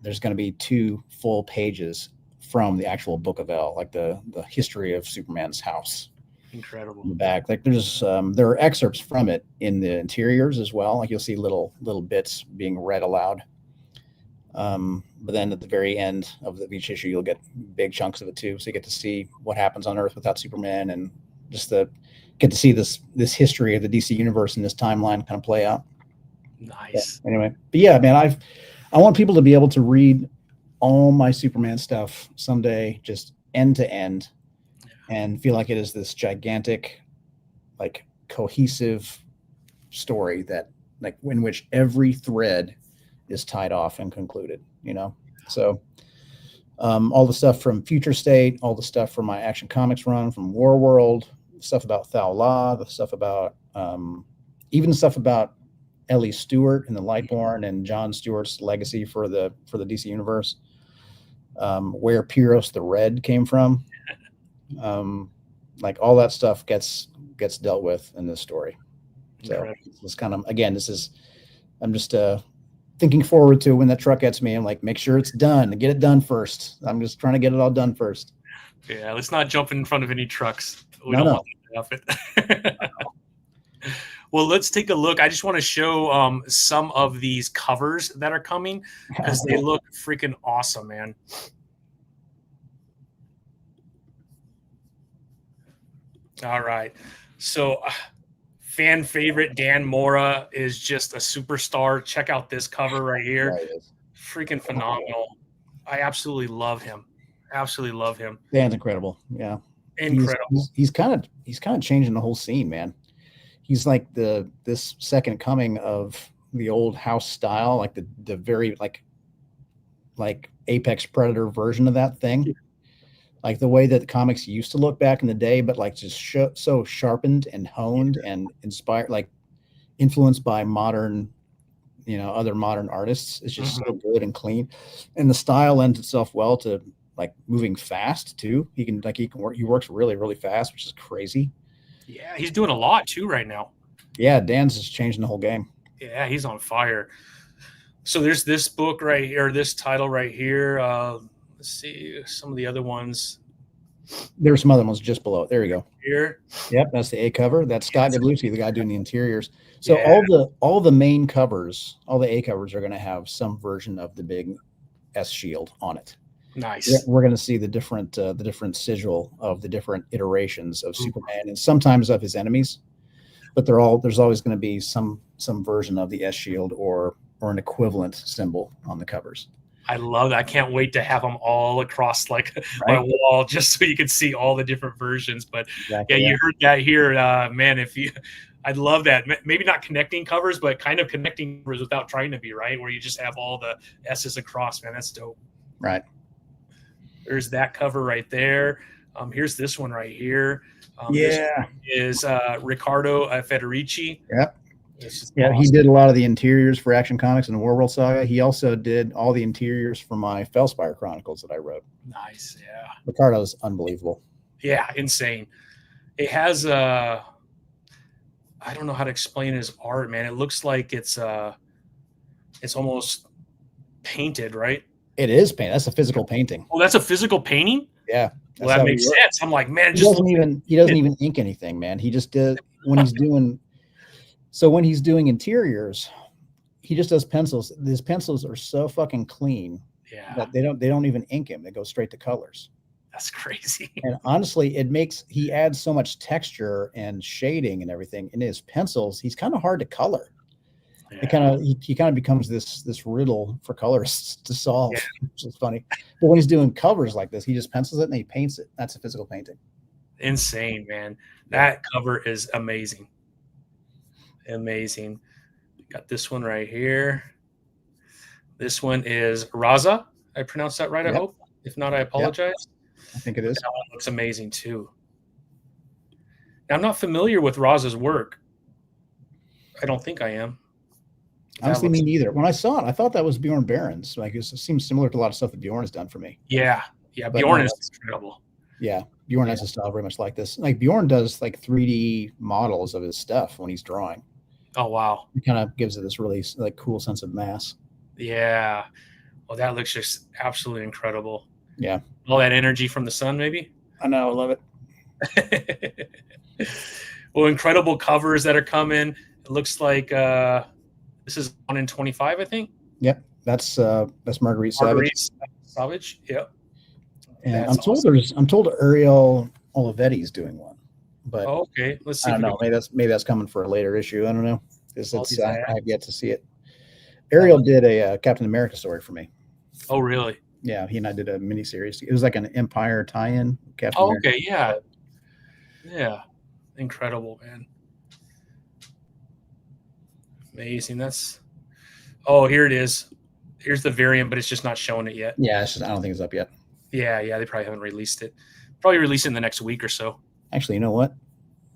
there's going to be 2 full pages from the actual Book of El, like the history of Superman's house. Incredible. In the back, like there are excerpts from it in the interiors as well. Like you'll see little bits being read aloud. But then at the very end of each issue, you'll get big chunks of it too. So you get to see what happens on Earth without Superman, and just get to see this history of the DC universe and this timeline kind of play out. Nice. Yeah, anyway, but yeah, man, I want people to be able to read all my Superman stuff someday, just end to end, and feel like it is this gigantic, like cohesive story that like in which every thread is tied off and concluded, So all the stuff from Future State, all the stuff from my Action Comics run, from War World, stuff about Thal La, the stuff about even stuff about Ellie Stewart and the Lightborn and John Stewart's legacy for the DC universe, where Pyros the Red came from, like all that stuff gets dealt with in this story. So it's kind of, again, I'm just thinking forward to when that truck gets me. I'm like, make sure it's done, get it done first. I'm just trying to get it all done first. Yeah, let's not jump in front of any trucks. We don't want that to happen. Well, let's take a look. I just want to show some of these covers that are coming because they look freaking awesome, man. All right. So fan favorite Dan Mora is just a superstar. Check out this cover right here. Freaking phenomenal. I absolutely love him. Absolutely love him. Dan's incredible. Yeah. Incredible. He's kind of changing the whole scene, man. He's like this second coming of the old house style, like the very like Apex Predator version of that thing. Like the way that the comics used to look back in the day, but like just so sharpened and honed and inspired. Like influenced by modern, other modern artists. It's just so good and clean, and the style lends itself well to like moving fast too. He works really, really fast, which is crazy. Yeah, he's doing a lot too right now. Yeah, Dan's is changing the whole game. Yeah, he's on fire. So there's this book right here, this title right here. Let's see some of the other ones. There's some other ones just below it. There you go. Here. Yep, that's the A cover. That's Scott Gabluski, the guy doing the interiors. So all the main covers, all the A covers are going to have some version of the big S shield on it. Nice. We're going to see the different sigil of the different iterations of Superman, and sometimes of his enemies. But there's always going to be some version of the S shield or an equivalent symbol on the covers. I love that. I can't wait to have them all across like my wall, just so you can see all the different versions. But you heard that here, man. I'd love that. Maybe not connecting covers, but kind of connecting covers without trying to be, right, where you just have all the S's across. Man, that's dope. Right. There's that cover right there. Here's this one right here. This is Riccardo Federici. Yep. Awesome. He did a lot of the interiors for Action Comics and the War World Saga. He also did all the interiors for my Fellspire Chronicles that I wrote. Nice, yeah. Ricardo's unbelievable. Yeah, insane. It has I don't know how to explain his art, man. It looks like it's almost painted, right? It is painted. That's a physical painting. Oh, that's a physical painting? Yeah. Well, that makes sense. I'm like, man, he doesn't even ink anything, man. He just did when he's doing. So when he's doing interiors, he just does pencils. His pencils are so fucking clean that they don't even ink him. They go straight to colors. That's crazy. And honestly, he adds so much texture and shading and everything in his pencils. He's kind of hard to color. Yeah. He kind of becomes this riddle for colorists to solve, which is funny. But when he's doing covers like this, he just pencils it and he paints it. That's a physical painting. Insane, man. That cover is amazing. Amazing. Got this one right here. This one is Raza. I pronounced that right, I hope. If not, I apologize. I think it is. That one looks amazing too. Now, I'm not familiar with Raza's work. I don't think I am. Honestly, me neither. When I saw it, I thought that was Bjorn Barron's. Like it seems similar to a lot of stuff that Bjorn has done for me. Yeah. But Bjorn is incredible. Yeah, Bjorn has a style very much like this. Like Bjorn does like 3D models of his stuff when he's drawing. Oh wow! It kind of gives it this really like cool sense of mass. Yeah. Well, that looks just absolutely incredible. Yeah. All that energy from the sun, maybe. I know. I love it. Well, incredible covers that are coming. It looks like this is 1 in 25, I think. Yep, that's Marguerite Savage. Yep. And I'm told Ariel Olivetti's doing one, but okay, let's see. I don't know. Maybe that's coming for a later issue. I don't know. I have yet to see it. Ariel did a Captain America story for me. Oh, really? Yeah, he and I did a miniseries. It was like an Empire tie-in. Captain America. Okay, yeah, yeah, incredible, man. Amazing. Here it is. Here's the variant, but it's just not showing it yet. Yeah, I don't think it's up yet. Yeah, they probably haven't released it. Probably release it in the next week or so. Actually, you know what?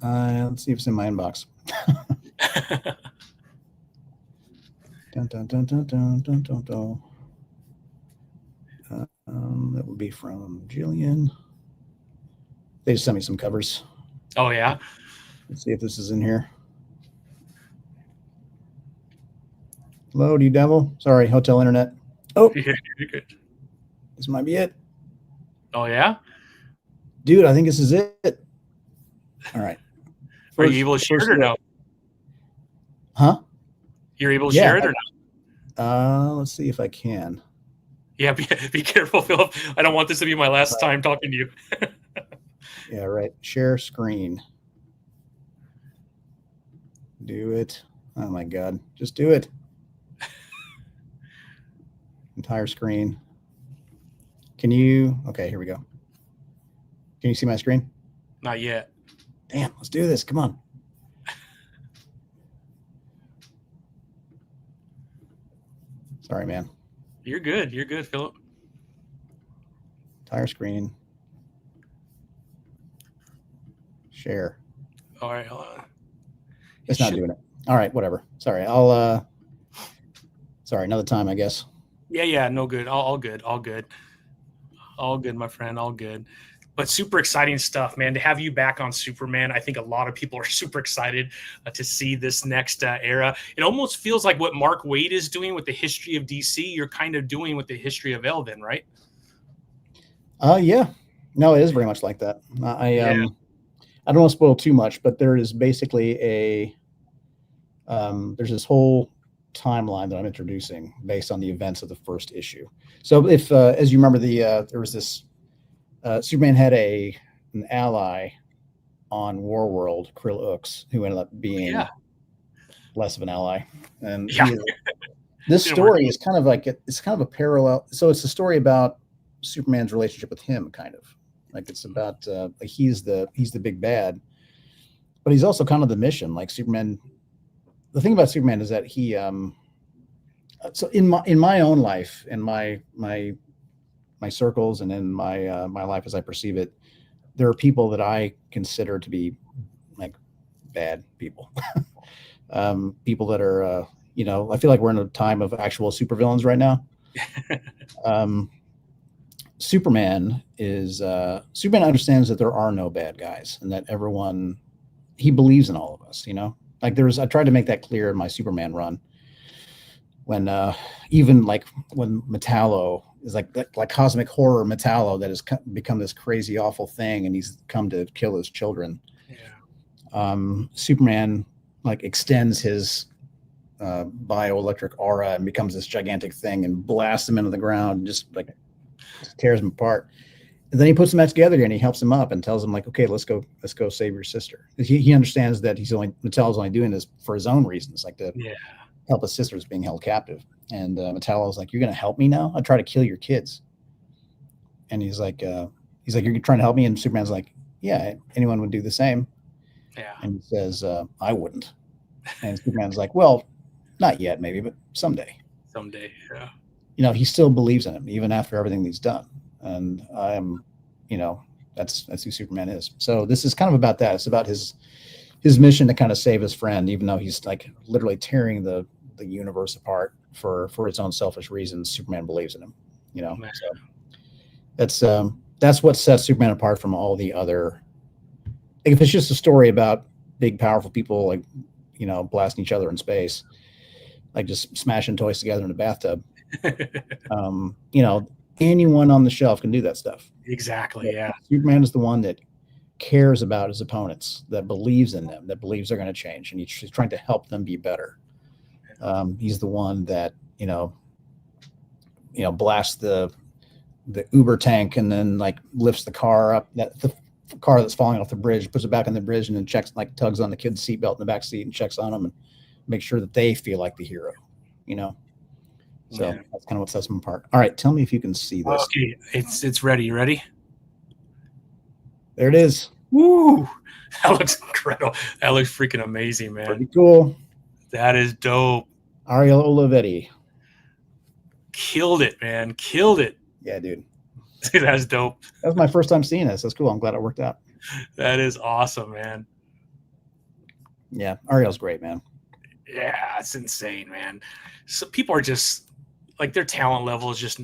Let's see if it's in my inbox. Dun, dun, dun, dun, dun, dun, dun, dun. That would be from Jillian. They just sent me some covers. Oh, yeah? Let's see if this is in here. Hello, you devil. Sorry, hotel internet. Oh, you're good. This might be it. Oh, yeah? Dude, I think this is it. All right. Are you able to share it or no? Huh? You're able to share it or not? Let's see if I can. Yeah, be careful, Philip. I don't want this to be my last time talking to you. Yeah, right. Share screen. Do it. Oh, my God. Just do it. Entire screen. Can you? Okay, here we go. Can you see my screen? Not yet. Damn, let's do this. Come on. Sorry, man. You're good. You're good, Philip. Entire screen. Share. All right, hold on. It's not doing it. All right, whatever. Sorry, I'll. Sorry, another time, I guess. Yeah, no good. All good, all good, my friend, all good. But super exciting stuff, man. To have you back on Superman, I think a lot of people are super excited to see this next era. It almost feels like what Mark Waid is doing with the history of DC. You're kind of doing with the history of Elvin, right? Yeah, no, it is very much like that. Yeah. I don't want to spoil too much, but there is basically there's this whole timeline that I'm introducing based on the events of the first issue. So if, as you remember, there was this Superman had an ally on Warworld, Krill Ux, who ended up being less of an ally, and this story is kind of like it's kind of a parallel. So it's a story about Superman's relationship with him, kind of like it's about he's the big bad, but he's also kind of the mission. Like Superman, the thing about Superman is that he so in my own life, in my circles, and in my life as I perceive it, there are people that I consider to be like bad people. People that are I feel like we're in a time of actual supervillains right now. Superman understands that there are no bad guys, and that he believes in all of us, like I tried to make that clear in my Superman run, when even like when Metallo is like cosmic horror Metallo that has become this crazy awful thing, and he's come to kill his children. Superman like extends his bioelectric aura and becomes this gigantic thing and blasts him into the ground and just tears him apart. And then he puts them back together again. He helps him up and tells him like, okay, let's go save your sister. He understands that Metallo's only doing this for his own reasons, like to help his sister's being held captive. And Metallo's like, you're going to help me now? I try to kill your kids. And he's like, you're trying to help me? And Superman's like, yeah, anyone would do the same. Yeah. And he says, I wouldn't. And Superman's like, well, not yet, maybe, but someday. Someday, yeah. He still believes in him, even after everything he's done. And that's who Superman is. So this is kind of about that. It's about his mission to kind of save his friend, even though he's like literally tearing the universe apart for his own selfish reasons. Superman believes in him, So that's what sets Superman apart from all the other. If it's just a story about big, powerful people, like, blasting each other in space, like just smashing toys together in a bathtub, anyone on the shelf can do that stuff. Exactly. Yeah. Superman is the one that cares about his opponents, that believes in them, that believes they're going to change, and he's trying to help them be better. He's the one that blasts the Uber tank and then like lifts the car up, the car that's falling off the bridge, puts it back on the bridge, and then tugs on the kid's seatbelt in the back seat and checks on them and makes sure that they feel like the hero. So that's kind of what sets them apart. All right, tell me if you can see this. Okay, it's ready. You ready? There it is. Woo! That looks incredible. That looks freaking amazing, man. Pretty cool. That is dope. Ariel Olivetti. Killed it, man. Killed it. Yeah, dude. That's dope. That was my first time seeing this. That's cool. I'm glad it worked out. That is awesome, man. Yeah, Ariel's great, man. Yeah, it's insane, man. So people are just like, their talent level is just.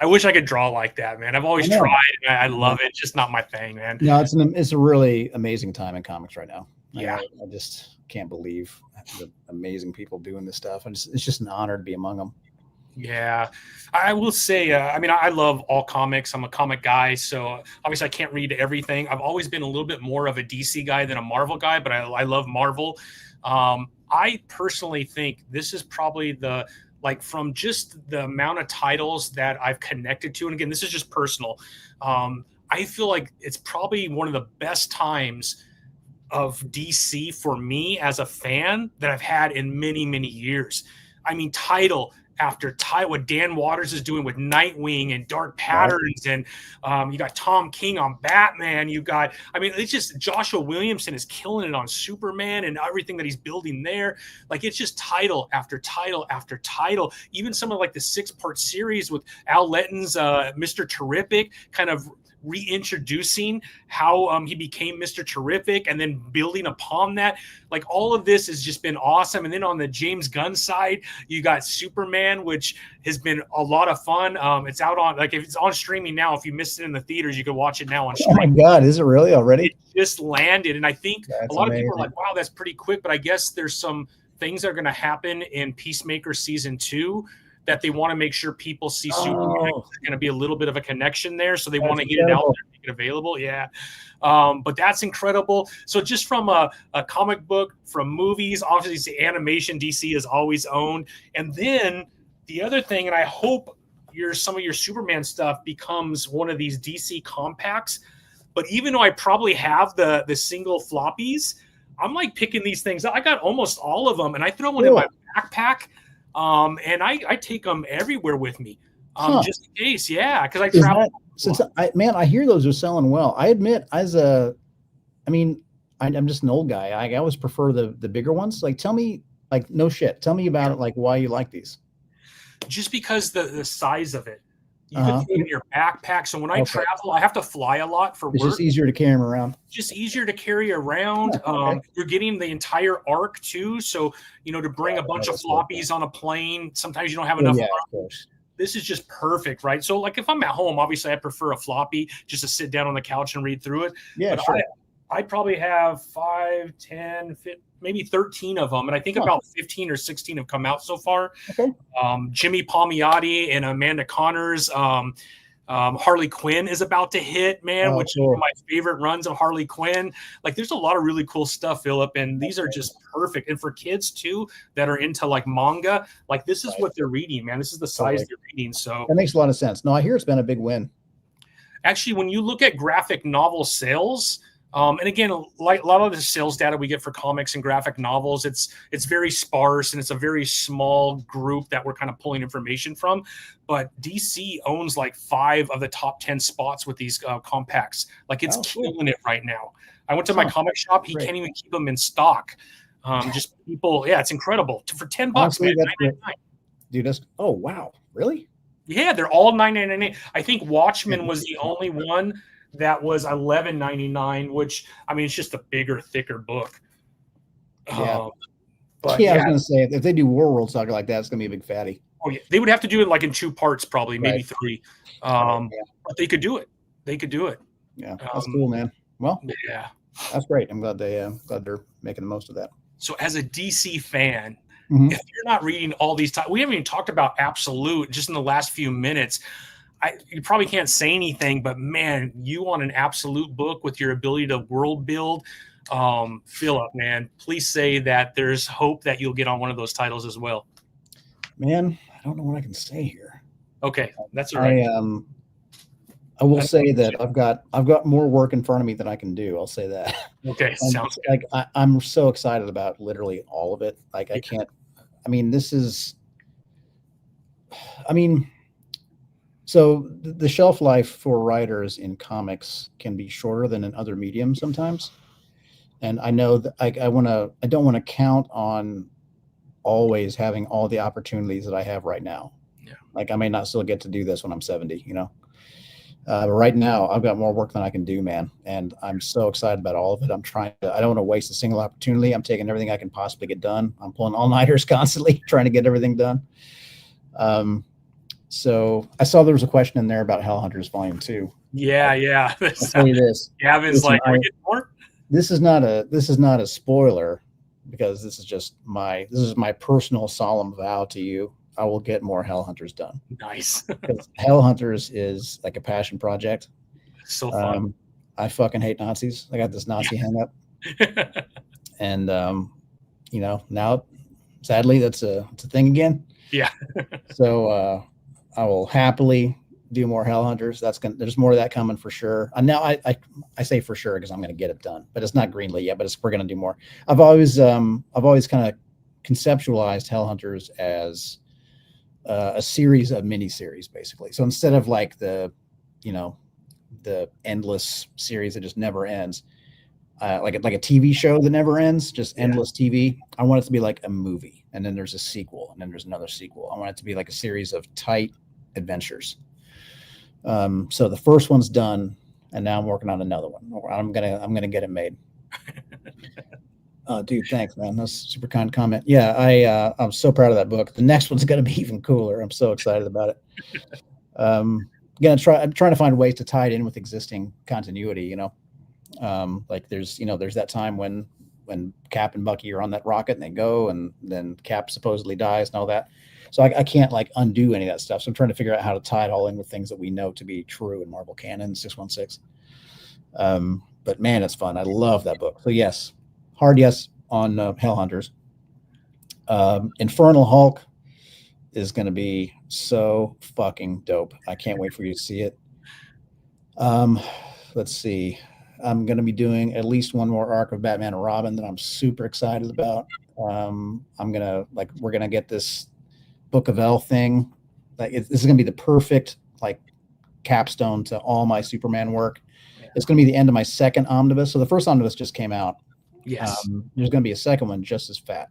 I wish I could draw like that, man. I've always tried. I love it. Just not my thing, man. No, it's a really amazing time in comics right now. Yeah, I just can't believe the amazing people doing this stuff, and it's just an honor to be among them. Yeah, I will say, I love all comics. I'm a comic guy, so obviously I can't read everything. I've always been a little bit more of a DC guy than a Marvel guy, but I love Marvel. I personally think this is probably from just the amount of titles that I've connected to, and again, this is just personal. I feel like it's probably one of the best times of DC for me as a fan that I've had in many, many years. I mean, title after title, what Dan Waters is doing with Nightwing and Dark Patterns, and you got Tom King on Batman. It's just Joshua Williamson is killing it on Superman and everything that he's building there. Like, it's just title after title after title. Even some of like the 6-part series with Al Letton's Mr. Terrific kind of reintroducing how he became Mr. Terrific and then building upon that. Like all of this has just been awesome. And then on the James Gunn side, you got Superman, which has been a lot of fun. It's out on, like, if it's on streaming now, if you missed it in the theaters, you can watch it now on streaming. Oh my God, is it really already? It just landed. And I think That's a lot amazing. of people are like, wow, that's pretty quick. But I guess there's some things that are going to happen in Peacemaker season 2 that they want to make sure people see Superman. There's going to be a little bit of a connection there. So they want to get it out there, make it available. Yeah. But that's incredible. So just from a comic book, from movies, obviously the animation DC has always owned. And then the other thing, and I hope some of your Superman stuff becomes one of these DC compacts. But even though I probably have the single floppies, I'm like picking these things up. I got almost all of them, and I throw one in my backpack. And I take them everywhere with me, just in case. Yeah, because I travel. I hear those are selling well. I admit, I'm just an old guy. I always prefer the bigger ones. Like, tell me, like, no shit. Tell me about it. Like, why you like these? Just because the size of it. You can put it in your backpack. So when I travel, I have to fly a lot for work. It's just easier to carry them around. Just easier to carry around. You're getting the entire arc too. So, to bring a bunch of floppies on a plane, sometimes you don't have enough. Of course. This is just perfect, right? So like if I'm at home, obviously I prefer a floppy just to sit down on the couch and read through it. Yeah, but sure. I probably have 5, 10, 15, maybe 13 of them. And I think about 15 or 16 have come out so far. Okay. Jimmy Palmiotti and Amanda Connors. Harley Quinn is about to hit, man, which is one of my favorite runs of Harley Quinn. Like, there's a lot of really cool stuff, Philip, and these are just perfect. And for kids too that are into like manga, like this is what they're reading, man. This is the size they're reading. So that makes a lot of sense. No, I hear it's been a big win. Actually, when you look at graphic novel sales, and again, like a lot of the sales data we get for comics and graphic novels, it's very sparse and it's a very small group that we're kind of pulling information from. But DC owns like 5 of the top 10 spots with these compacts. Like, it's killing it right now. I went to my comic shop; he can't even keep them in stock. Just people, it's incredible. For $10, Honestly, man, $9.99. Dude, oh wow, really? Yeah, they're all $9.99. I think Watchmen was the only one that was $11.99, which, I mean, it's just a bigger, thicker book. Yeah. But I was going to say, if they do War World Saga like that, it's going to be a big fatty. Oh, yeah. They would have to do it like in 2 parts, probably, maybe 3. But they could do it. They could do it. Yeah, that's cool, man. Well, yeah, that's great. I'm glad they're making the most of that. So as a DC fan, if you're not reading all these we haven't even talked about Absolute just in the last few minutes. You probably can't say anything, but man, you want an Absolute book with your ability to world build. Philip, man, please say that there's hope that you'll get on one of those titles as well. Man, I don't know what I can say here. Okay, that's all right. I will say that I've got more work in front of me than I can do. I'll say that. Okay, sounds good. Like I'm so excited about literally all of it. Like I can't. I mean, this is. I mean. So the shelf life for writers in comics can be shorter than in other mediums sometimes. And I know that I don't want to count on always having all the opportunities that I have right now. Yeah. Like, I may not still get to do this when I'm 70, but right now I've got more work than I can do, man. And I'm so excited about all of it. I don't want to waste a single opportunity. I'm taking everything I can possibly get done. I'm pulling all-nighters constantly trying to get everything done. So I saw there was a question in there about Hellhunters Volume 2. Yeah. I'll tell you this. Gavin's like, "Are we getting more?" This is not a spoiler, because this is my personal solemn vow to you. I will get more Hellhunters done. Nice. Because Hellhunters is like a passion project. So fun. I fucking hate Nazis. I got this Nazi hang up. And now sadly that's a thing again. Yeah. So I will happily do more Hellhunters. There's more of that coming for sure. And now I say for sure because I'm going to get it done, but it's not greenlit yet. But we're going to do more. I've always kind of conceptualized Hellhunters as a series of miniseries, basically. So instead of like the endless series that just never ends, like a TV show that never ends, just endless TV. I want it to be like a movie, and then there's a sequel, and then there's another sequel. I want it to be like a series of tight adventures. So the first one's done. and now I'm working on another one. I'm gonna get it made. Dude, thanks, man. That's a super kind comment. Yeah, I'm so proud of that book. The next one's gonna be even cooler. I'm so excited about it. I'm trying to find ways to tie it in with existing continuity. Like there's that time when Cap and Bucky are on that rocket and they go, and then Cap supposedly dies and all that. So I can't like undo any of that stuff. So I'm trying to figure out how to tie it all in with things that we know to be true in Marvel canon 616. But man, it's fun. I love that book. So yes, hard yes on Hellhunters. Infernal Hulk is going to be so fucking dope. I can't wait for you to see it. Let's see. I'm going to be doing at least one more arc of Batman and Robin that I'm super excited about. We're going to get this Book of L thing. This is going to be the perfect like capstone to all my Superman work. Yeah. It's going to be the end of my second omnibus. So the first omnibus just came out. Yes. There's going to be a second one just as fat.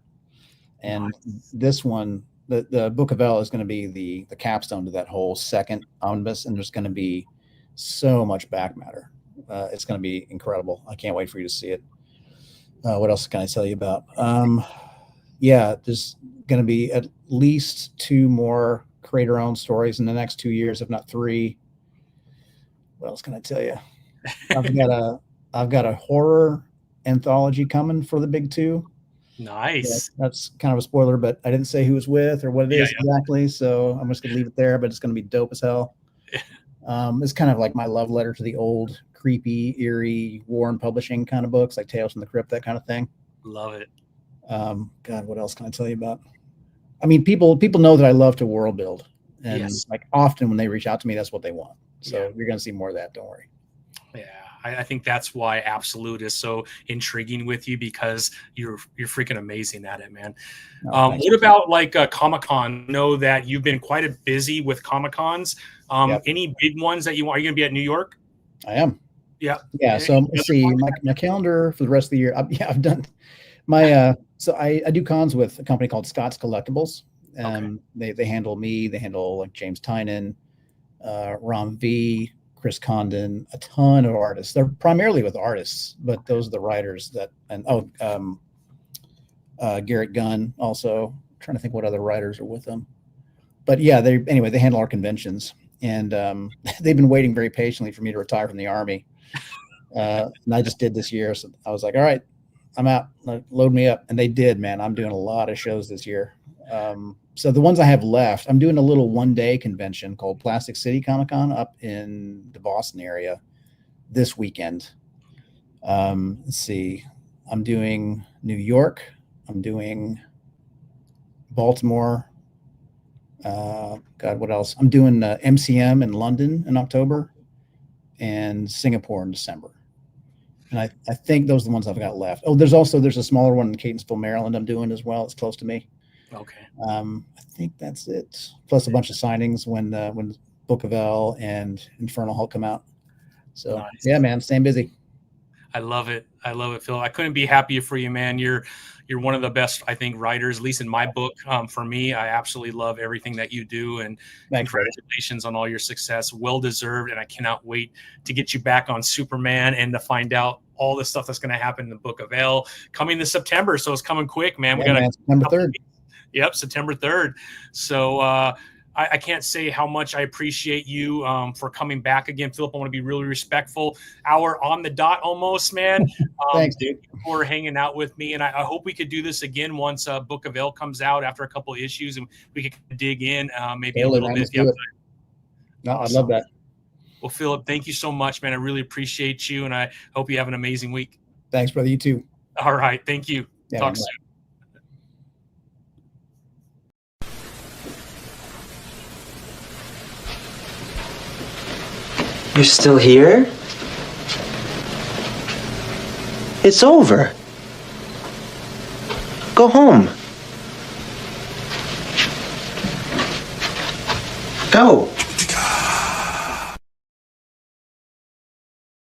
And this one, the Book of L is going to be the capstone to that whole second omnibus. And there's going to be so much back matter. It's going to be incredible. I can't wait for you to see it. What else can I tell you about? There's going to be at least 2 more creator-owned stories in the next 2 years, if not 3. What else can I tell you? I've got a horror anthology coming for the big 2. Nice. That's kind of a spoiler, but I didn't say who it's with or what it is exactly, so I'm just gonna leave it there. But it's gonna be dope as hell. It's kind of like my love letter to the old creepy, eerie Warren Publishing kind of books, like Tales from the Crypt, that kind of thing. Love it. God, what else can I tell you about? I mean, people know that I love to world build, and like often when they reach out to me, that's what they want. So you're gonna see more of that. Don't worry. Yeah, I think that's why Absolute is so intriguing with you, because you're freaking amazing at it, man. What about like Comic-Con? Know that you've been quite a busy with Comic-Cons. Any big ones that you want? Are you gonna be at New York? I am. Yeah. So let's see my calendar for the rest of the year. I've done my so I do cons with a company called Scott's Collectibles. They handle me. They handle like James Tynan, Ram V, Chris Condon, a ton of artists. They're primarily with artists, but those are the writers that, and Garrett Gunn also. I'm trying to think what other writers are with them. But yeah, they handle our conventions, and they've been waiting very patiently for me to retire from the Army. And I just did this year, so I was like, all right, I'm out. Load me up. And they did, man. I'm doing a lot of shows this year. So the ones I have left, I'm doing a little one-day convention called Plastic City Comic-Con up in the Boston area this weekend. Let's see. I'm doing New York. I'm doing Baltimore. God, what else? I'm doing MCM in London in October and Singapore in December. And I think those are the ones I've got left. Oh, there's a smaller one in Catonsville, Maryland I'm doing as well. It's close to me. Okay. I think that's it. Plus a bunch of signings when Book of L and Infernal Hulk come out. So nice. Yeah, man, staying busy. I love it. I love it, Phil. I couldn't be happier for you, man. You're one of the best, I think, writers, at least in my book. For me, I absolutely love everything that you do, and thanks, congratulations on all your success. Well deserved, and I cannot wait to get you back on Superman and to find out all the stuff that's going to happen in the Book of L coming this September. So it's coming quick, man. Yeah, we got September 3rd. Yep, September 3rd. So I can't say how much I appreciate you for coming back again, Philip. I want to be really respectful. Hour on the dot almost, man. Thanks, dude. For hanging out with me. And I hope we could do this again once Book of L comes out after a couple of issues, and we could dig in maybe a little bit. No, I love that. Well, Philip, thank you so much, man. I really appreciate you, and I hope you have an amazing week. Thanks, brother. You too. All right. Thank you. Yeah, talk soon. You're still here? It's over. Go home. Go.